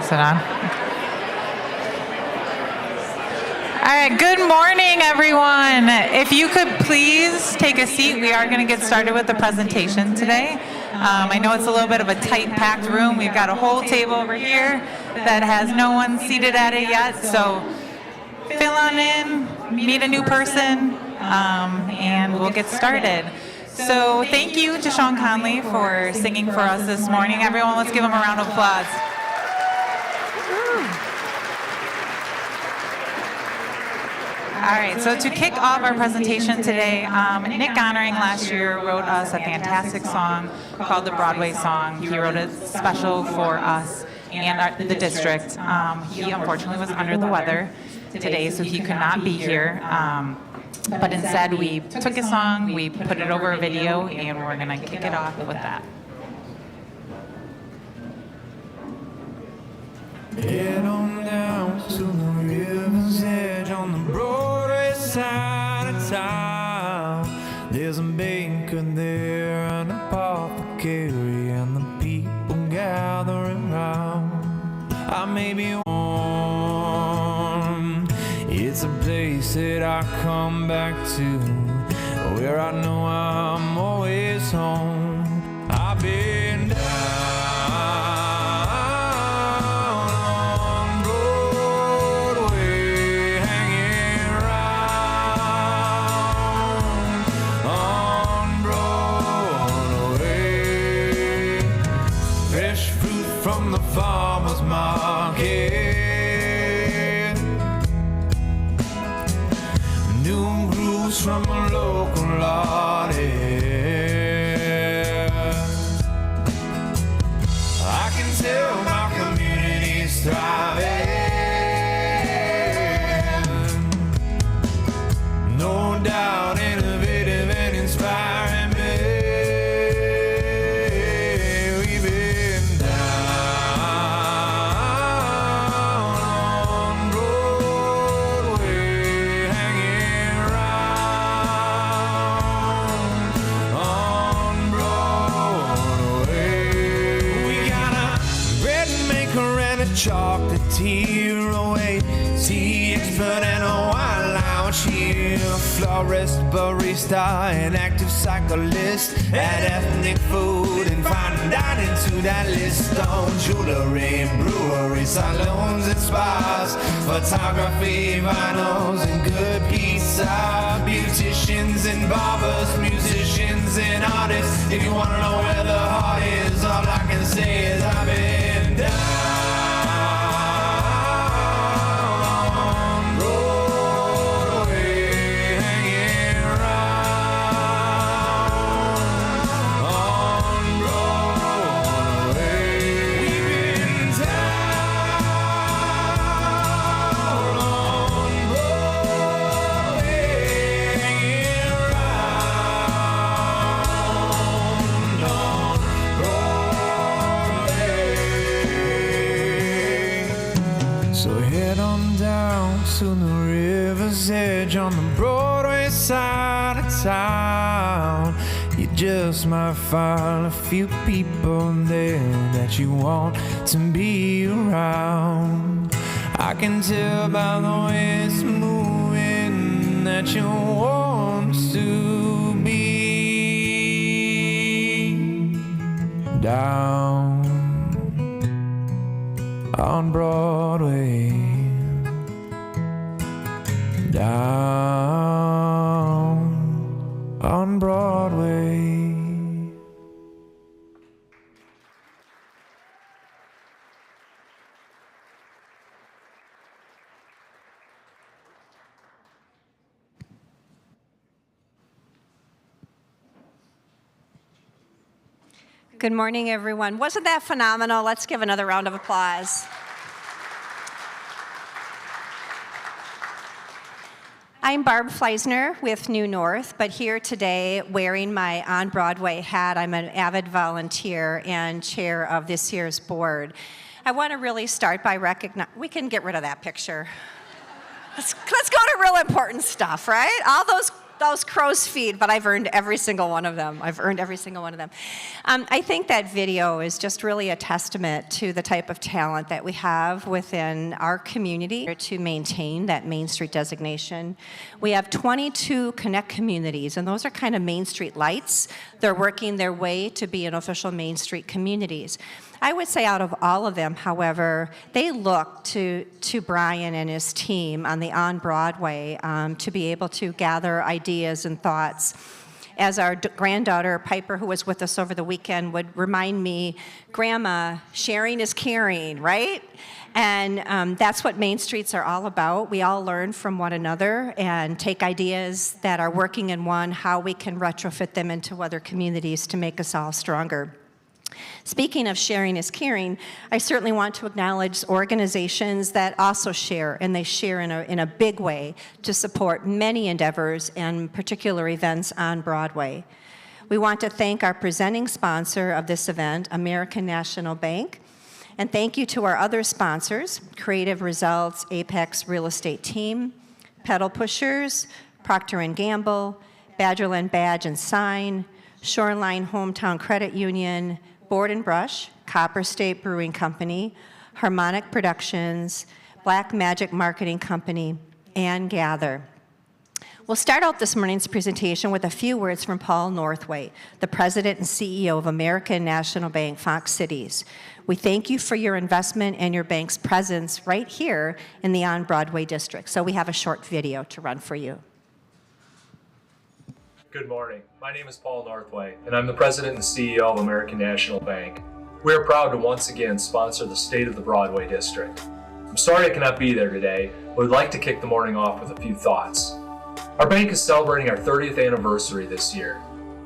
pass it on. All right, good morning, everyone. If you could please take a seat, we are going to get started with the presentation today. I know it's a little bit of a tight, packed room. We've got a whole table over here that has no one seated at it yet, so fill on in, meet a new person, and we'll get started. So thank you to Sean Conley for singing for us this morning. Everyone, let's give him a round of applause. All right, so to kick off our presentation today, Nick Honoring last year wrote us a fantastic song called the Broadway song. He wrote it special for us and the district. He unfortunately was under the weather today, so he could not be here. But instead, we took his song, we put it over a video, and we're going to kick it off with that. Head on down to the river's edge on the Broadway side of town. There's a baker there, an apothecary, and the people gathering round. I may be warm. It's a place that I come back to, where I know I'm always home. I've been down on Broadway, hanging around on Broadway. Fresh fruit from the farmer's market, from a local artist. I can tell my community's thriving. No doubt innovative and inspiring me. We've been down on Broadway, hanging around on Broadway. We got a bread maker and a chocolatier away, tea expert and a wine lounge here, florist, barista, an active cyclist, add ethnic food and fine dining to that list on jewelry, brewery, salons and spas, photography, vinyls and good pizza, beauticians and barbers, musicians and artists. If you want to know where the heart is, all I can say is I've been down on Broadway, hanging around on Broadway. We've been down on Broadway, hanging around on Broadway. So head on down to the river's edge on the Broadway side of town. You just might find a few people there that you want to be around. I can tell by the way it's moving that you want to be down on Broadway, down on Broadway. Good morning, everyone. Wasn't that phenomenal? Let's give another round of applause. I'm Barb Fleisner with New North, but here today wearing my On Broadway hat. I'm an avid volunteer and chair of this year's board. I want to really start by recognizing, we can get rid of that picture. Let's go to real important stuff, right? All those those crow's feet, but I've earned every single one of them. I think that video is just really a testament to the type of talent that we have within our community to maintain that Main Street designation. We have 22 Connect communities, and those are kind of Main Street lights. They're working their way to be an official Main Street communities. I would say out of all of them, however, they look to Brian and his team on the On Broadway to be able to gather ideas and thoughts. As our granddaughter, Piper, who was with us over the weekend, would remind me, Grandma, sharing is caring, right? And that's what Main Streets are all about. We all learn from one another and take ideas that are working in one, how we can retrofit them into other communities to make us all stronger. Speaking of sharing is caring, I certainly want to acknowledge organizations that also share, and they share in a big way to support many endeavors and particular events on Broadway. We want to thank our presenting sponsor of this event, American National Bank, and thank you to our other sponsors, Creative Results, Apex Real Estate Team, Pedal Pushers, Procter & Gamble, Badgerland Badge and Sign, Shoreline Hometown Credit Union, Board and Brush, Copper State Brewing Company, Harmonic Productions, Black Magic Marketing Company, and Gather. We'll start out this morning's presentation with a few words from Paul Northway, the President and CEO of American National Bank, Fox Cities. We thank you for your investment and your bank's presence right here in the On-Broadway district. So we have a short video to run for you. Good morning. My name is Paul Northway, and I'm the President and CEO of American National Bank. We are proud to once again sponsor the State of the Broadway District. I'm sorry I cannot be there today, but would like to kick the morning off with a few thoughts. Our bank is celebrating our 30th anniversary this year.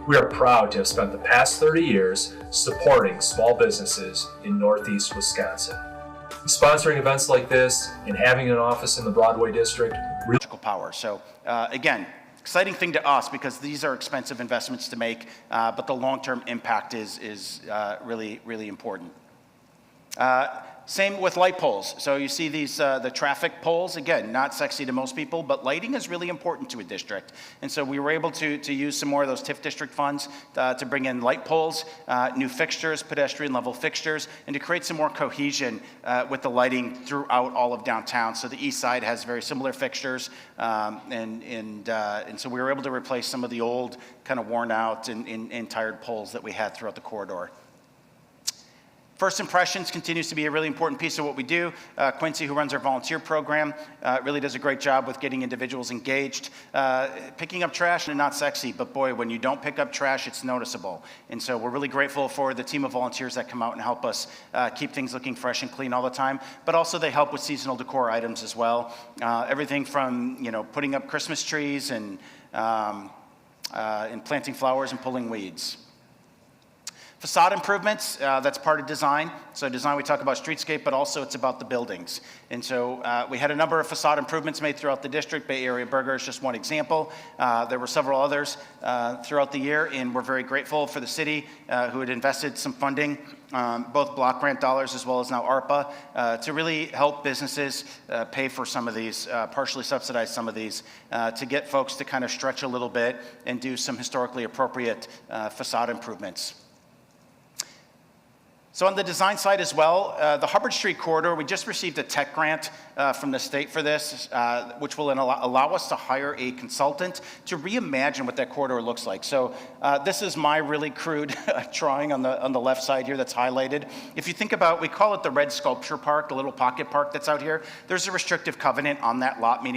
We are proud to have spent the past 30 years supporting small businesses in Northeast Wisconsin. Sponsoring events like this and having an office in the Broadway District really power. So again, exciting thing to us because these are expensive investments to make, but the long-term impact is really, really important. Same with light poles. So you see these, the traffic poles, again, not sexy to most people, but lighting is really important to a district. And so we were able to use some more of those TIF district funds to bring in light poles, new fixtures, pedestrian level fixtures, and to create some more cohesion with the lighting throughout all of downtown. So the east side has very similar fixtures, and so we were able to replace some of the old, kind of worn out and tired poles that we had throughout the corridor. First impressions continues to be a really important piece of what we do. Quincy, who runs our volunteer program, really does a great job with getting individuals engaged. Picking up trash is not sexy, but boy, when you don't pick up trash, it's noticeable. And so we're really grateful for the team of volunteers that come out and help us keep things looking fresh and clean all the time. But also they help with seasonal decor items as well. Everything from putting up Christmas trees and planting flowers and pulling weeds. Facade improvements, that's part of design. So design, we talk about streetscape, but also it's about the buildings. And so we had a number of facade improvements made throughout the district. Bay Area Burger is just one example. There were several others throughout the year, and we're very grateful for the city who had invested some funding, both block grant dollars as well as now ARPA, to really help businesses pay for some of these, partially subsidize some of these, to get folks to kind of stretch a little bit and do some historically appropriate facade improvements. So on the design side as well, the Hubbard Street corridor, we just received a tech grant from the state for this, which will allow us to hire a consultant to reimagine what that corridor looks like. So this is my really crude drawing on the left side here that's highlighted. If you think about, we call it the Red Sculpture Park, the little pocket park that's out here. There's a restrictive covenant on that lot, meaning